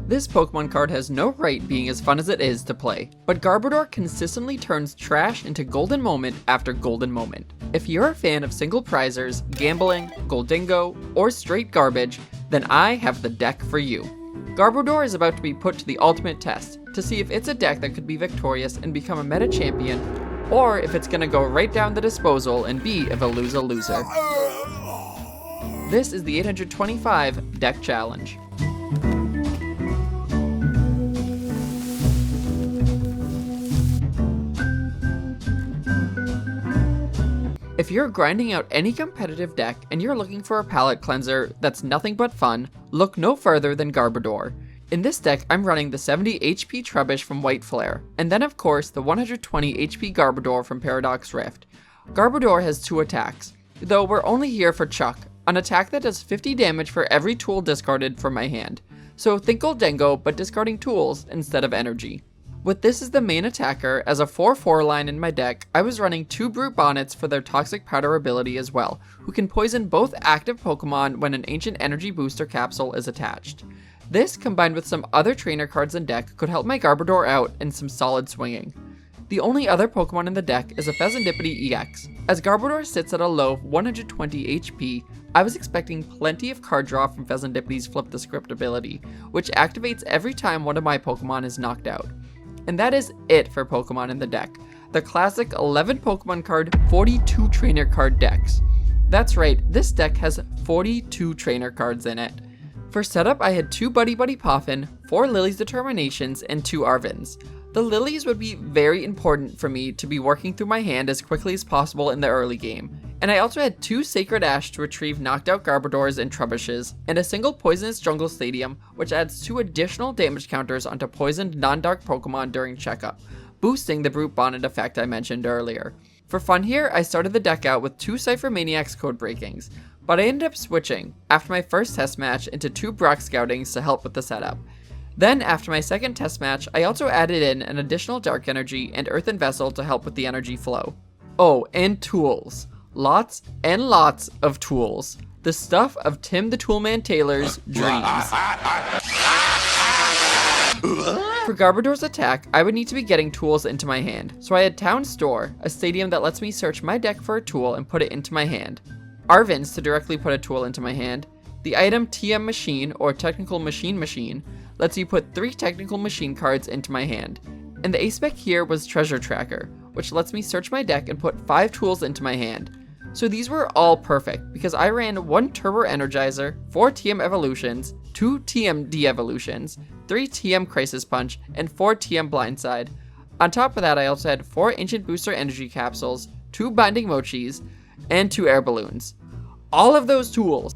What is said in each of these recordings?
This Pokemon card has no right being as fun as it is to play, but Garbodor consistently turns trash into golden moment after golden moment. If you're a fan of single prizers, gambling, Goldingo, or straight garbage, then I have the deck for you. Garbodor is about to be put to the ultimate test, to see if it's a deck that could be victorious and become a meta champion, or if it's gonna go right down the disposal and be a Veluza loser. This is the 825 Deck Challenge. If you're grinding out any competitive deck and you're looking for a palate cleanser that's nothing but fun, look no further than Garbodor. In this deck, I'm running the 70 HP Trubbish from White Flare, and then of course the 120 HP Garbodor from Paradox Rift. Garbodor has 2 attacks, though we're only here for Chuck, an attack that does 50 damage for every tool discarded from my hand. So think Goldingo, but discarding tools instead of energy. With this as the main attacker, as a 4/4 line in my deck, I was running 2 Brute Bonnets for their Toxic Powder ability as well, who can poison both active Pokemon when an Ancient Energy Booster capsule is attached. This, combined with some other trainer cards in deck, could help my Garbodor out in some solid swinging. The only other Pokemon in the deck is a Fezandipiti EX. As Garbodor sits at a low of 120 HP, I was expecting plenty of card draw from Fezandipiti's Flip the Script ability, which activates every time one of my Pokemon is knocked out. And that is it for Pokemon in the deck. The classic 11 Pokemon card, 42 trainer card decks. That's right, this deck has 42 trainer cards in it. For setup, I had 2 Buddy-Buddy Poffin, 4 Lillie's Determinations, and 2 Arvens. The Lillies would be very important for me to be working through my hand as quickly as possible in the early game. And I also had 2 Sacred Ash to retrieve knocked out Garbodors and Trubbishes, and a single Poisonous Jungle Stadium, which adds 2 additional damage counters onto poisoned non-dark Pokemon during checkup, boosting the Brute Bonnet effect I mentioned earlier. For fun here, I started the deck out with 2 Cypher Maniacs code breakings, but I ended up switching, after my first test match, into 2 Brock Scoutings to help with the setup. Then, after my second test match, I also added in an additional Dark Energy and Earthen Vessel to help with the energy flow. Oh, and tools. Lots and lots of tools. The stuff of Tim the Toolman Taylor's dreams. For Garbodor's attack, I would need to be getting tools into my hand, so I had Town Store, a stadium that lets me search my deck for a tool and put it into my hand. Arven's to directly put a tool into my hand. The item TM Machine, or Technical Machine, lets you put 3 Technical Machine cards into my hand. And the A-spec here was Treasure Tracker, which lets me search my deck and put 5 tools into my hand. So these were all perfect, because I ran 1 Turbo Energizer, 4 TM Evolutions, 2 TM De-Evolutions, 3 TM Crisis Punch, and 4 TM Blindside. On top of that, I also had 4 Ancient Booster Energy Capsules, 2 Binding Mochis, and 2 Air Balloons. All of those tools!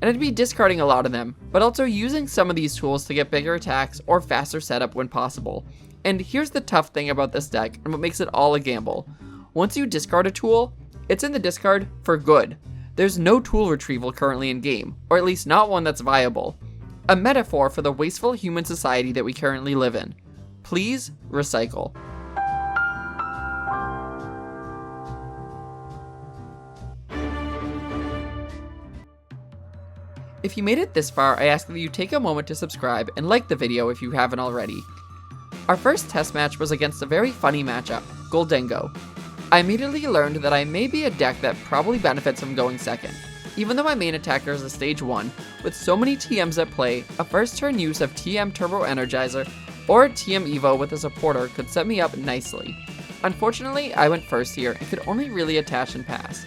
And I'd be discarding a lot of them, but also using some of these tools to get bigger attacks or faster setup when possible. And here's the tough thing about this deck, and what makes it all a gamble. Once you discard a tool, it's in the discard for good. There's no tool retrieval currently in game, or at least not one that's viable. A metaphor for the wasteful human society that we currently live in. Please recycle. If you made it this far, I ask that you take a moment to subscribe and like the video if you haven't already. Our first test match was against a very funny matchup, Goldingo. I immediately learned that I may be a deck that probably benefits from going second. Even though my main attacker is a stage 1, with so many TMs at play, a first turn use of TM Turbo Energizer or TM Evo with a supporter could set me up nicely. Unfortunately, I went first here and could only really attach and pass.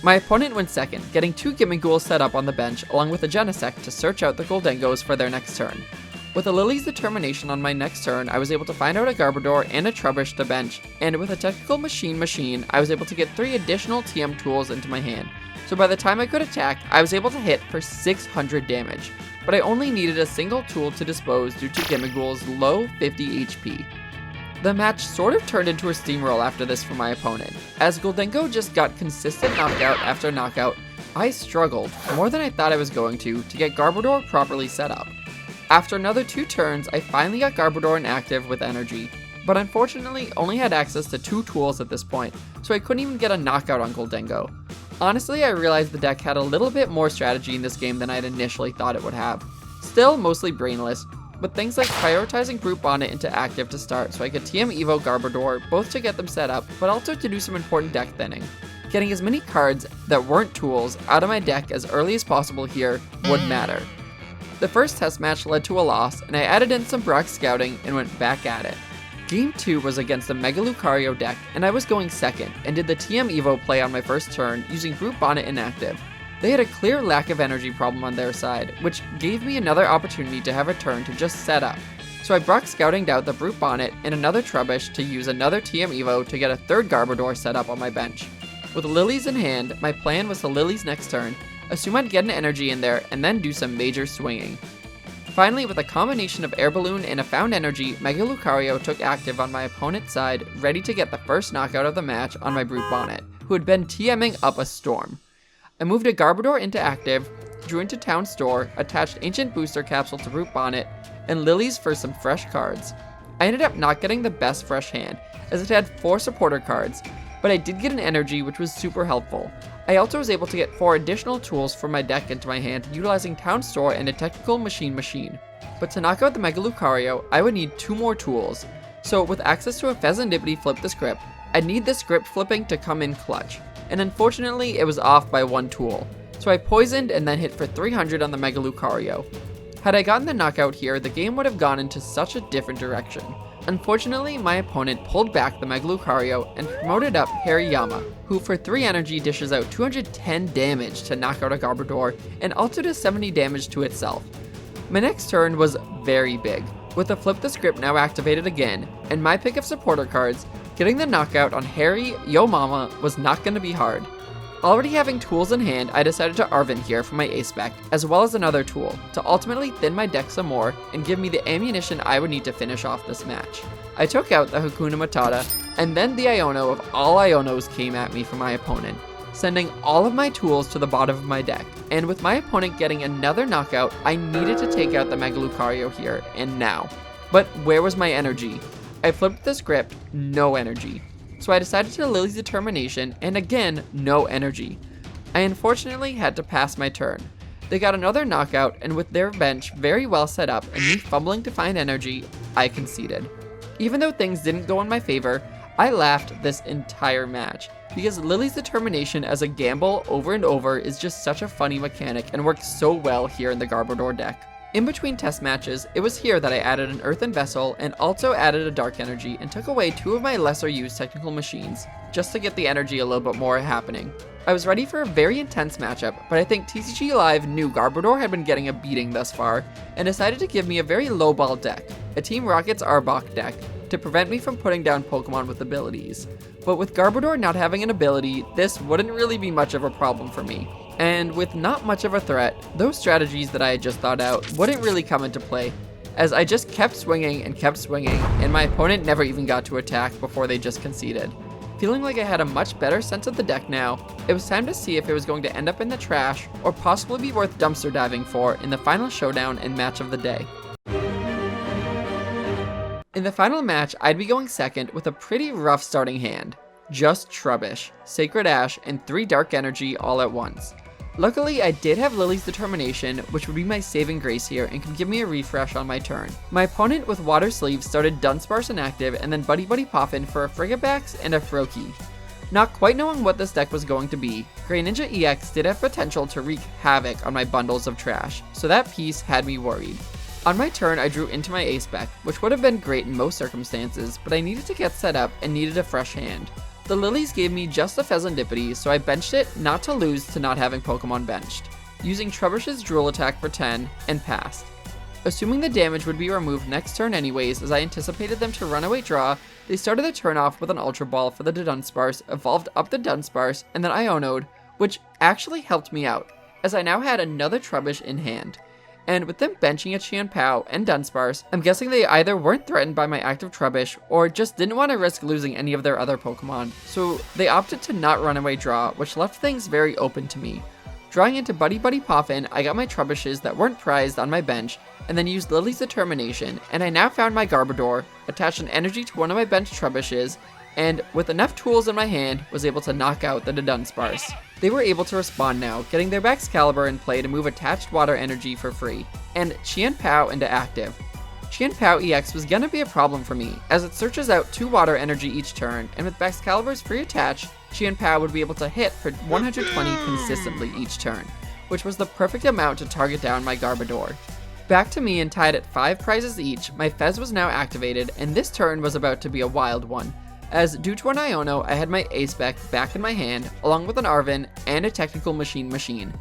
My opponent went second, getting 2 Gimmighoul set up on the bench along with a Genesect to search out the Goldingos for their next turn. With a Lillie's Determination on my next turn, I was able to find out a Garbodor and a Trubbish to bench, and with a Technical Machine, I was able to get 3 additional TM tools into my hand. So by the time I could attack, I was able to hit for 600 damage, but I only needed a single tool to dispose due to Gimmighoul's low 50 HP. The match sort of turned into a steamroll after this for my opponent. As Goldingo just got consistent knockout after knockout, I struggled, more than I thought I was going to get Garbodor properly set up. After another 2 turns, I finally got Garbodor inactive with energy, but unfortunately only had access to 2 tools at this point, so I couldn't even get a knockout on Goldingo. Honestly, I realized the deck had a little bit more strategy in this game than I had initially thought it would have. Still mostly brainless, with things like prioritizing Brute Bonnet into active to start so I could TM Evo Garbodor, both to get them set up, but also to do some important deck thinning. Getting as many cards that weren't tools out of my deck as early as possible here would matter. The first test match led to a loss, and I added in some Brock scouting and went back at it. Game 2 was against the Mega Lucario deck, and I was going second, and did the TM Evo play on my first turn using Brute Bonnet inactive. They had a clear lack of energy problem on their side, which gave me another opportunity to have a turn to just set up. So I Brock scoutinged out the Brute Bonnet and another Trubbish to use another TM Evo to get a third Garbodor set up on my bench. With Lillies in hand, my plan was to Lillies next turn, assume I'd get an energy in there, and then do some major swinging. Finally, with a combination of Air Balloon and a Found Energy, Mega Lucario took active on my opponent's side, ready to get the first knockout of the match on my Brute Bonnet, who had been TMing up a storm. I moved a Garbodor into active, drew into Town Store, attached Ancient Booster Capsule to Brute Bonnet, and Lillies for some fresh cards. I ended up not getting the best fresh hand, as it had 4 supporter cards, but I did get an energy, which was super helpful. I also was able to get 4 additional tools from my deck into my hand utilizing Town Store and a Technical Machine. But to knock out the Mega Lucario, I would need 2 more tools. So with access to a Fezandipiti flip the script, I'd need the script flipping to come in clutch. And unfortunately, it was off by 1 tool. So I poisoned and then hit for 300 on the Mega Lucario. Had I gotten the knockout here, the game would have gone into such a different direction. Unfortunately, my opponent pulled back the Mega Lucario and promoted up Hariyama, who for 3 energy dishes out 210 damage to knock out a Garbodor, and also does 70 damage to itself. My next turn was very big, with the Flip the Script now activated again, and my pick of supporter cards, getting the knockout on Harry Yo Mama was not going to be hard. Already having tools in hand, I decided to Arven here for my ace spec, as well as another tool, to ultimately thin my deck some more and give me the ammunition I would need to finish off this match. I took out the Hakuna Matata, and then the Iono of all Ionos came at me from my opponent, sending all of my tools to the bottom of my deck, and with my opponent getting another knockout, I needed to take out the Mega Lucario here, and now. But where was my energy? I flipped the script, no energy. So I decided to Lily's Determination, and again, no energy. I unfortunately had to pass my turn. They got another knockout, and with their bench very well set up and me fumbling to find energy, I conceded. Even though things didn't go in my favor, I laughed this entire match, because Lily's Determination as a gamble over and over is just such a funny mechanic and works so well here in the Garbodor deck. In between test matches, it was here that I added an Earthen Vessel and also added a Dark Energy and took away 2 of my lesser used technical machines, just to get the energy a little bit more happening. I was ready for a very intense matchup, but I think TCG Live knew Garbodor had been getting a beating thus far, and decided to give me a very lowball deck, a Team Rocket's Arbok deck, to prevent me from putting down Pokemon with abilities. But with Garbodor not having an ability, this wouldn't really be much of a problem for me. And with not much of a threat, those strategies that I had just thought out wouldn't really come into play, as I just kept swinging, and my opponent never even got to attack before they just conceded. Feeling like I had a much better sense of the deck now, it was time to see if it was going to end up in the trash, or possibly be worth dumpster diving for in the final showdown and match of the day. In the final match, I'd be going second with a pretty rough starting hand. Just Trubbish, Sacred Ash, and 3 Dark Energy all at once. Luckily, I did have Lily's Determination, which would be my saving grace here and could give me a refresh on my turn. My opponent with Water Sleeve started Dunsparce inactive and then Buddy-Buddy Poffin for a Frigibax and a Froakie. Not quite knowing what this deck was going to be, Greninja EX did have potential to wreak havoc on my bundles of trash, so that piece had me worried. On my turn, I drew into my ace spec, which would have been great in most circumstances, but I needed to get set up and needed a fresh hand. The Lilies gave me just a Fezandipiti, so I benched it not to lose to not having Pokemon benched, using Trubbish's Drool attack for 10, and passed. Assuming the damage would be removed next turn anyways, as I anticipated them to run away draw, they started the turn off with an Ultra Ball for the Dunsparce, evolved up the Dunsparce, and then Iono'd, which actually helped me out, as I now had another Trubbish in hand. And with them benching a Chien-Pao and Dunsparce, I'm guessing they either weren't threatened by my active Trubbish, or just didn't want to risk losing any of their other Pokemon, so they opted to not run away draw, which left things very open to me. Drawing into Buddy-Buddy Poffin, I got my Trubbishes that weren't prized on my bench, and then used Lily's Determination, and I now found my Garbodor, attached an energy to one of my bench Trubbishes, and with enough tools in my hand, was able to knock out the Dunsparce. They were able to respond now, getting their Excalibur in play to move attached water energy for free, and Chien-Pao into active. Chien-Pao EX was gonna be a problem for me, as it searches out 2 water energy each turn, and with Excalibur's free attach, Chien-Pao would be able to hit for 120 consistently each turn, which was the perfect amount to target down my Garbodor. Back to me and tied at 5 prizes each, my Fez was now activated, and this turn was about to be a wild one, as due to an Iono, I had my A-Spec back in my hand, along with an Arven and a Technical Machine.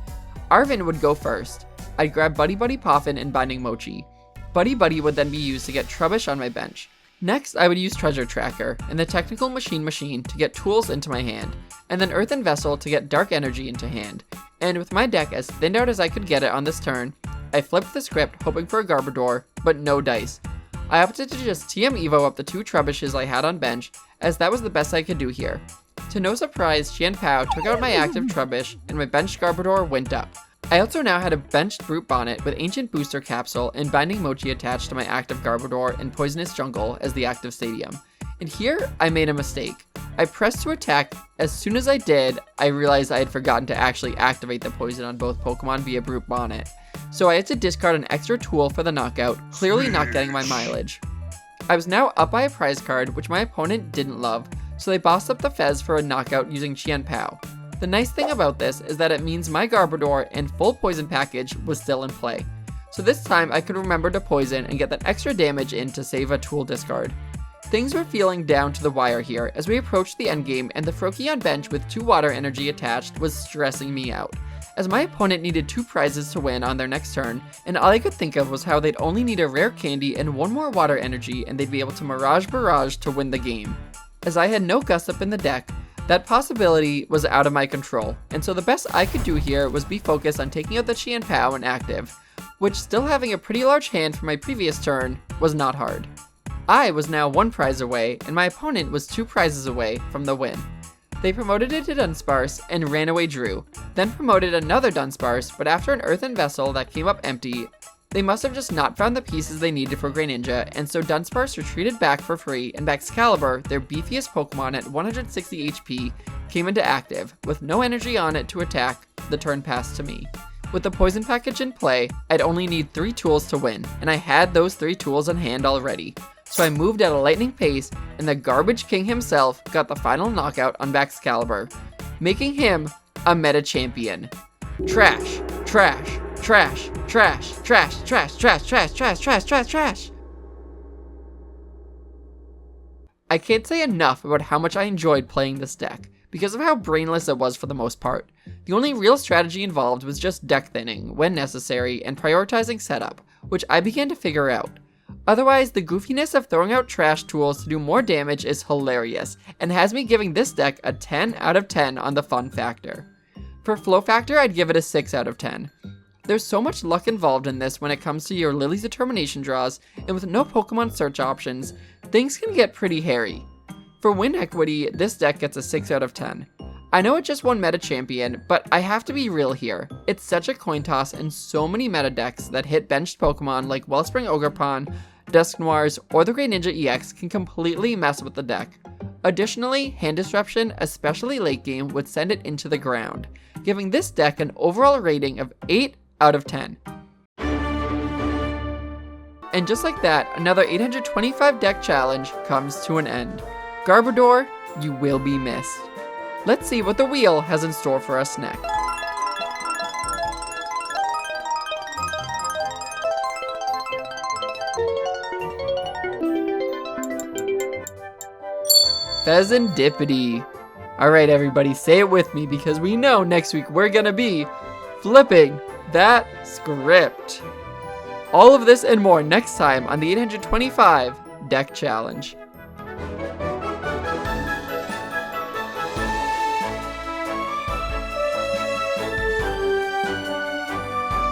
Arven would go first. I'd grab Buddy-Buddy Poffin and Binding Mochi. Buddy-Buddy would then be used to get Trubbish on my bench. Next, I would use Treasure Tracker and the Technical Machine to get tools into my hand, and then Earthen Vessel to get Dark Energy into hand. And with my deck as thinned out as I could get it on this turn, I flipped the script hoping for a Garbodor, but no dice. I opted to just TM Evo up the 2 Trubbishes I had on bench, as that was the best I could do here. To no surprise, Chien-Pao took out my active Trubbish, and my benched Garbodor went up. I also now had a benched Brute Bonnet with Ancient Booster Capsule and Binding Mochi attached to my active Garbodor and Poisonous Jungle as the active stadium. And here, I made a mistake. I pressed to attack. As soon as I did, I realized I had forgotten to actually activate the poison on both Pokemon via Brute Bonnet. So I had to discard an extra tool for the knockout, clearly not getting my mileage. I was now up by a prize card, which my opponent didn't love, so they bossed up the Fez for a knockout using Chien-Pao. The nice thing about this is that it means my Garbodor and full poison package was still in play. So this time I could remember to poison and get that extra damage in to save a tool discard. Things were feeling down to the wire here as we approached the endgame, and the Froakie on bench with 2 water energy attached was stressing me out, as my opponent needed 2 prizes to win on their next turn, and all I could think of was how they'd only need a rare candy and 1 more water energy and they'd be able to Mirage Barrage to win the game. As I had no Gussup in the deck, that possibility was out of my control, and so the best I could do here was be focused on taking out the Chien-Pao and active, which, still having a pretty large hand from my previous turn, was not hard. I was now 1 prize away, and my opponent was 2 prizes away from the win. They promoted it to Dunsparce and ran away Drew, then promoted another Dunsparce, but after an Earthen Vessel that came up empty, they must have just not found the pieces they needed for Greninja, and so Dunsparce retreated back for free, and Excalibur, their beefiest Pokemon at 160 HP, came into active, with no energy on it to attack. The turn passed to me. With the poison package in play, I'd only need 3 tools to win, and I had those 3 tools in hand already. So I moved at a lightning pace, and the Garbage King himself got the final knockout on Excalibur, making him a meta champion. Trash, trash, trash, trash, trash, trash, trash, trash, trash, trash, trash, trash. I can't say enough about how much I enjoyed playing this deck, because of how brainless it was for the most part. The only real strategy involved was just deck thinning, when necessary, and prioritizing setup, which I began to figure out. Otherwise, the goofiness of throwing out trash tools to do more damage is hilarious, and has me giving this deck a 10 out of 10 on the fun factor. For flow factor, I'd give it a 6 out of 10. There's so much luck involved in this when it comes to your Lillie's Determination draws, and with no Pokemon search options, things can get pretty hairy. For win equity, this deck gets a 6 out of 10. I know it just won Meta Champion, but I have to be real here. It's such a coin toss, and so many meta decks that hit benched Pokemon like Wellspring Ogerpon, Dusknoirs, or the Greninja EX can completely mess with the deck. Additionally, hand disruption, especially late game, would send it into the ground, giving this deck an overall rating of 8 out of 10. And just like that, another 825 deck challenge comes to an end. Garbodor, you will be missed. Let's see what the wheel has in store for us next. Fezandipiti. Alright everybody, say it with me because we know next week we're gonna be flipping that script. All of this and more next time on the 825 Deck Challenge.